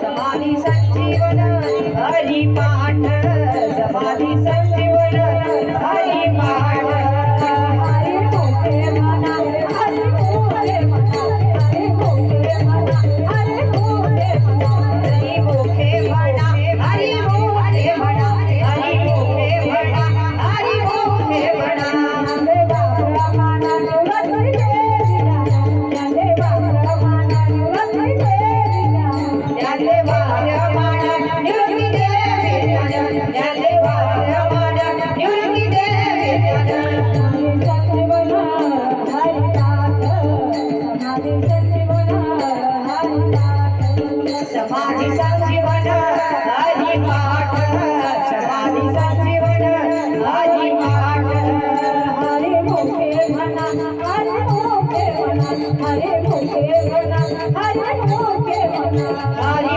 समाधी संजीवन हरि पाठ समाधी संजीवन हरि पाठ हरि भोगे मना हरि भोगे मना हरि भोगे मना हरि भोगे मना हरि भोगे मना हरि भोगे मना हरि भोगे मना हरि भोगे मना नंदे बाबा माना निवृत्त देविना नंदे बाबा माना निवृत्त देविना नंदे बाबा माना निवृत्त देविना नंदे बाबा माना निवृत्त देविना समाधि संजीवन हरि पाठ समाधि संजीवन हरि पाठ हरि भोगे मना हरि भोगे मना हरि भोगे मना हरि भोगे मना